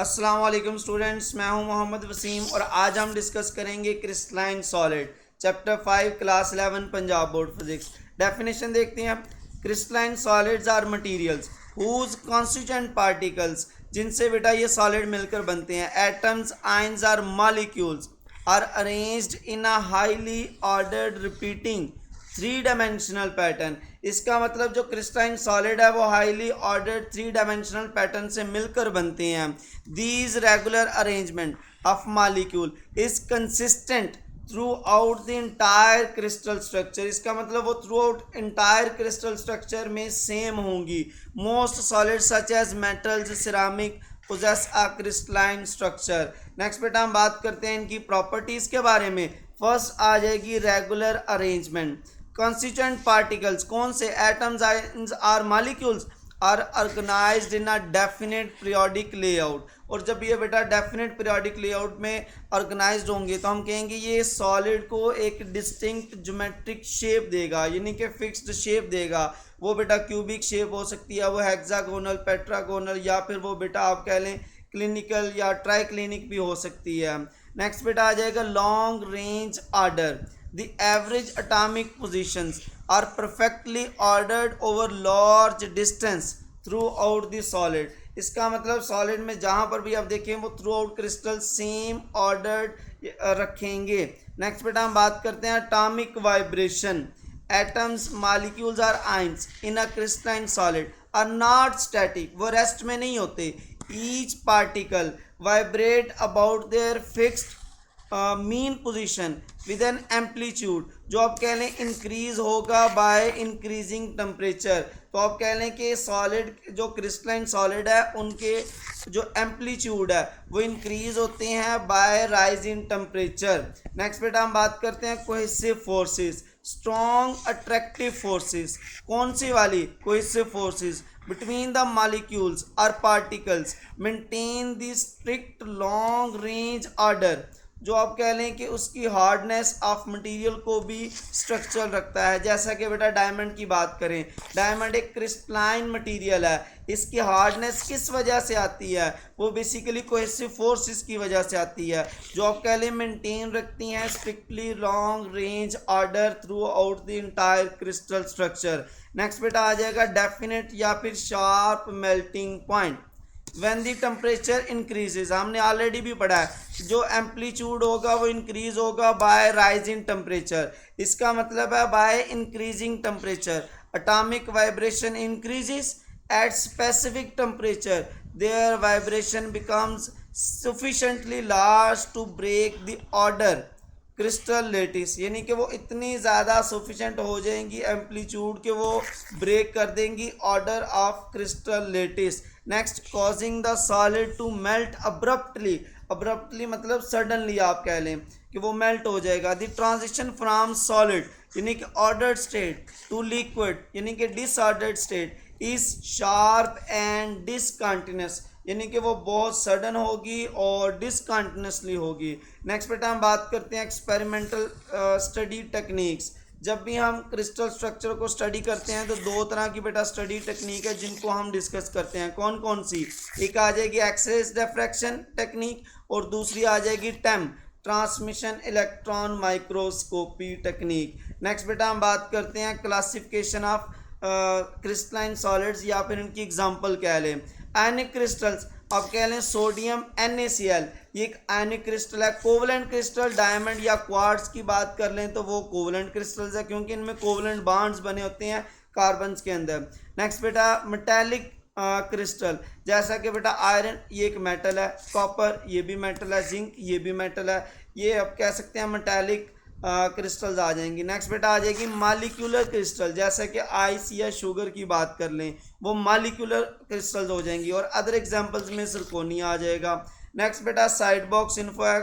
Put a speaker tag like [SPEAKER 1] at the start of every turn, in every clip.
[SPEAKER 1] अस्सलाम वालेकुम स्टूडेंट्स, मैं हूं मोहम्मद वसीम और आज हम डिस्कस करेंगे crystalline solid chapter 5 class 11 Punjab board physics. Definition देखते हैं। Crystalline solids are materials whose constituent particles, जिनसे बेटा ये सॉलिड मिलकर बनते हैं। Atoms, ions are molecules are arranged in a highly ordered repeating three dimensional pattern. इसका मतलब जो क्रिस्टलाइन सॉलिड है वो highly ordered three dimensional pattern से मिलकर बनते हैं। These regular arrangement of molecule is consistent throughout the entire crystal structure. इसका मतलब वो throughout entire crystal structure में सेम होंगी। Most solid such as metals, ceramic possess a crystalline structure. Next बेटा हम बात करते हैं इनकी प्रॉपर्टीज के बारे में। फर्स्ट आ जाएगी रेगुलर अरेंजमेंट। कॉन्स्टिट्यूएंट पार्टिकल्स कौन से? Atoms, ions are molecules are organized in a definite periodic layout. और जब ये बेटा डेफिनेट पीरियोडिक लेआउट में ऑर्गेनाइज्ड होंगे तो हम कहेंगे ये सॉलिड को एक डिस्टिंक्ट ज्योमेट्रिक शेप देगा, यानी कि फिक्स्ड शेप देगा। वो बेटा क्यूबिक शेप हो सकती है, वो हेक्सागोनल, पेट्रागोनल, या फिर वो बेटा आप कह लें क्लिनिकल या ट्राइक्लिनिक भी हो सकती है। नेक्स्ट बेटा आ जाएगा long range order. The average atomic positions are perfectly ordered over large distance throughout the solid। इसका मतलब सॉलिड में जहाँ पर भी आप देखें वो throughout crystal same ordered रखेंगे। नेक्स्ट बेटा हम बात करते हैं एटॉमिक वाइब्रेशन। एटम्स, मॉलिक्यूल्स और ions in a crystalline solid are not static, वो रेस्ट में नहीं होते। Each particle vibrate about their fixed mean position with an amplitude. जो आप कह लें इंक्रीज होगा बाय इंक्रीजिंग टेम्परेचर। तो आप कह लें कि सॉलिड जो क्रिस्टलाइन सॉलिड है उनके जो एम्पलीट्यूड है वो इंक्रीज होते हैं by rise in temperature. Next बेटा हम बात करते हैं cohesive forces, strong attractive forces. कौन सी वाली? Cohesive forces between the molecules or particles maintain the strict long range order। जो आप कह लें कि उसकी हार्डनेस ऑफ मटेरियल को भी स्ट्रक्चर रखता है। जैसा कि बेटा डायमंड की बात करें, डायमंड एक क्रिस्टलाइन मटेरियल है, इसकी हार्डनेस किस वजह से आती है? वो बेसिकली कोहेसिव फोर्सेस की वजह से आती है, जो आप कह लें मेंटेन रखती हैं strictly long range order through out the entire crystal structure. Next बेटा आ जाएगा डेफिनेट या फिर sharp melting point. When the temperature increases, हमने ऑलरेडी भी पढ़ा है जो एम्पलीट्यूड होगा वो इंक्रीज होगा बाय राइज इन टेम्परेचर। इसका मतलब है by increasing temperature atomic vibration increases at specific temperature their vibration becomes sufficiently large to break the order crystal lattice, यानी कि वो इतनी ज़्यादा सफिशेंट हो जाएंगी एम्पलीट्यूड के वो ब्रेक कर देंगी order of crystal lattice. Next causing the solid to melt abruptly. Abruptly मतलब सडनली आप कह लें कि वो मेल्ट हो जाएगा। द ट्रांजिशन फ्रॉम सॉलिड यानी कि ऑर्डर्ड स्टेट टू लिक्विड यानी कि disordered state is sharp and discontinuous, यानी कि वो बहुत सडन होगी और डिसकंटिन्यूसली होगी। नेक्स्ट बेटा हम बात करते हैं एक्सपेरिमेंटल स्टडी टेक्निक्स। जब भी हम क्रिस्टल स्ट्रक्चर को स्टडी करते हैं तो दो तरह की बेटा स्टडी टेक्निक है जिनको हम डिस्कस करते हैं। कौन कौन सी? एक आ जाएगी एक्स-रे डिफ्रैक्शन टेक्निक और दूसरी आ जाएगी TEM transmission electron microscopy technique. Next बेटा हम बात करते हैं क्लासिफिकेशन ऑफ क्रिस्टलाइन सॉलिड्स या फिर इनकी एग्जांपल कह लें। आयनिक क्रिस्टल्स आप कह लें सोडियम NaCl, ये एक आयनिक क्रिस्टल है। कोवलेंट क्रिस्टल डायमंड या क्वार्ट्ज की बात कर लें तो वो कोवलेंट क्रिस्टल्स है क्योंकि इनमें कोवलेंट बॉन्ड्स बने होते हैं कार्बन्स के अंदर। नेक्स्ट बेटा मेटालिक क्रिस्टल, जैसा कि बेटा आयरन ये एक मेटल है, कॉपर ये भी मेटल है, जिंक ये भी मेटल है, ये आप कह सकते हैं मेटालिक क्रिस्टल्स आ जाएंगी। नेक्स्ट बेटा आ जाएगी मॉलिक्यूलर क्रिस्टल, जैसे कि आइस या शुगर की बात कर लें वो मॉलिक्यूलर क्रिस्टल्स हो जाएंगी। और अदर एग्जांपल्स में सिरकोनिया आ जाएगा। नेक्स्ट बेटा side box info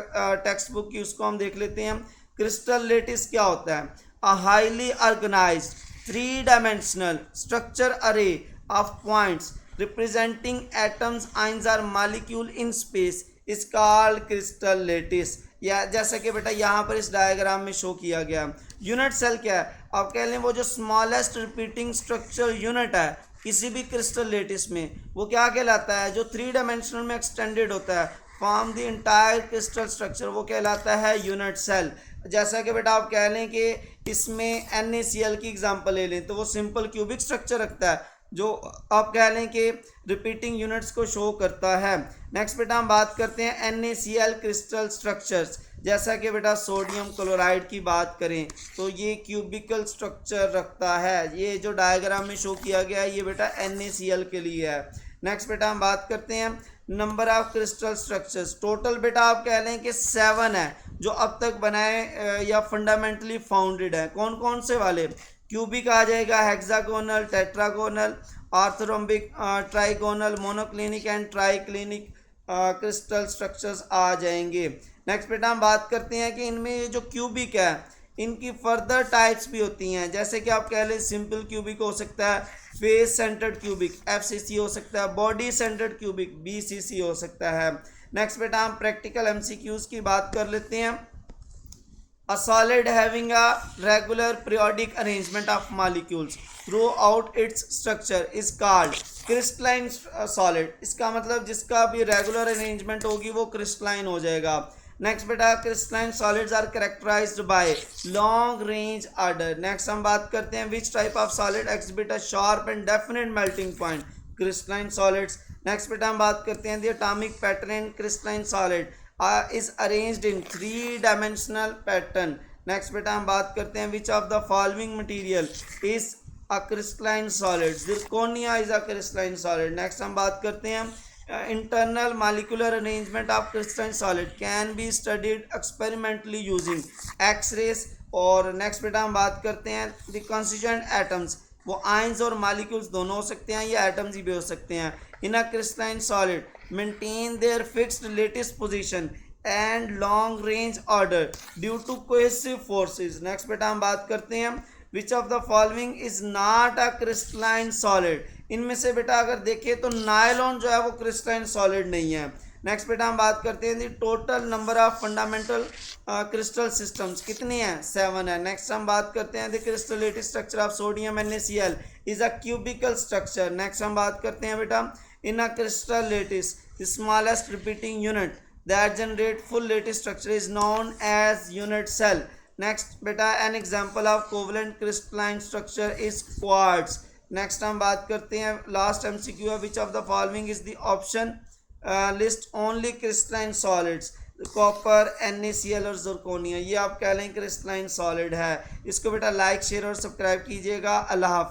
[SPEAKER 1] text book की उसको हम देख लेते हैं। क्रिस्टल लेटिस क्या होता है? A highly organized three dimensional structure array of points representing atoms, ions और molecule in space is called crystal lattice. या जैसा कि बेटा यहाँ पर इस डायग्राम में शो किया गया। यूनिट सेल क्या है? आप कह लें वो जो स्मॉलेस्ट रिपीटिंग स्ट्रक्चर यूनिट है किसी भी क्रिस्टल लेटिस में, वो क्या कहलाता है, जो 3 डायमेंशनल में एक्सटेंडेड होता है, form the entire crystal structure, वो कहलाता है यूनिट सेल। जैसा कि बेटा आप कह लें कि इसमें NaCl की एग्जांपल ले लें तो वो सिंपल क्यूबिक स्ट्रक्चर रखता है, जो आप कह लें कि रिपीटिंग यूनिट्स को शो करता है। नेक्स्ट बेटा हम बात करते हैं NaCl क्रिस्टल स्ट्रक्चर्स। जैसा कि बेटा सोडियम क्लोराइड की बात करें तो ये क्यूबिकल स्ट्रक्चर रखता है, ये जो डायग्राम में शो किया गया है ये बेटा NaCl के लिए है। नेक्स्ट बेटा हम बात करते हैं number of crystal structures. Total बेटा आप कह लें कि 7 है जो अब तक बनाए या फंडामेंटली फाउंडेड है। कौन कौन से वाले, क्यूबिक आ जाएगा, hexagonal, tetragonal, orthorhombic, trigonal, monoclinic and triclinic crystal structures आ जाएंगे। नेक्स्ट बेटा हम बात करते हैं कि इनमें ये जो क्यूबिक है इनकी फर्दर टाइप्स भी होती हैं, जैसे कि आप कह लें सिंपल क्यूबिक हो सकता है, फेस सेंटर्ड क्यूबिक FCC हो सकता है, बॉडी सेंटर्ड क्यूबिक BCC हो सकता है। नेक्स्ट बेटा हम प्रैक्टिकल MCQs की बात कर लेते हैं। A solid having a regular periodic arrangement of molecules throughout its structure is called crystalline solid। इसका मतलब जिसका भी रेगुलर अरेंजमेंट होगी वो क्रिस्टलाइन हो जाएगा। नेक्स्ट बेटा crystalline solids are characterized by long range order. Next हम बात करते हैं which type of solid exhibit a sharp and definite melting point, crystalline solids. Next बेटा हम बात करते हैं the atomic pattern crystalline solid is arranged in 3-dimensional pattern। Next बेटा हम बात करते हैं which of the following material is a crystalline solid, zirconia is a crystalline solid। Next हम बात करते हैं internal molecular arrangement of crystalline solid can be studied experimentally using X-rays। और नेक्स्ट बेटा हम बात करते हैं the constituent atoms, वो आयंस और मॉलिक्यूल्स दोनों हो सकते हैं या एटम्स भी हो सकते हैं। In a crystalline solid maintain their fixed lattice position and long range order due to cohesive forces. Next बेटा हम बात करते हैं which of the following is not a crystalline solid. इनमें से बेटा अगर देखें तो नायलॉन जो है वो क्रिस्टलाइन सॉलिड नहीं है। नेक्स्ट बेटा हम बात करते हैं the total number of fundamental crystal systems कितने हैं, 7 है। नेक्स्ट हम बात करते हैं the crystal lattice structure of sodium NaCl is a cubical structure. Next हम बात करते हैं बेटा in a crystal lattice smallest repeating unit that generate full lattice structure is known as unit cell. Next बेटा an example of covalent crystalline structure is quartz. Next हम बात करते हैं लास्ट MCQ है विच of the following is the option list only crystalline solids, copper NaCl और zirconia, ये आप कह लें क्रिस्टलाइन सॉलिड है। इसको बेटा लाइक शेयर और सब्सक्राइब कीजिएगा। अल्लाह हाफ़िज़।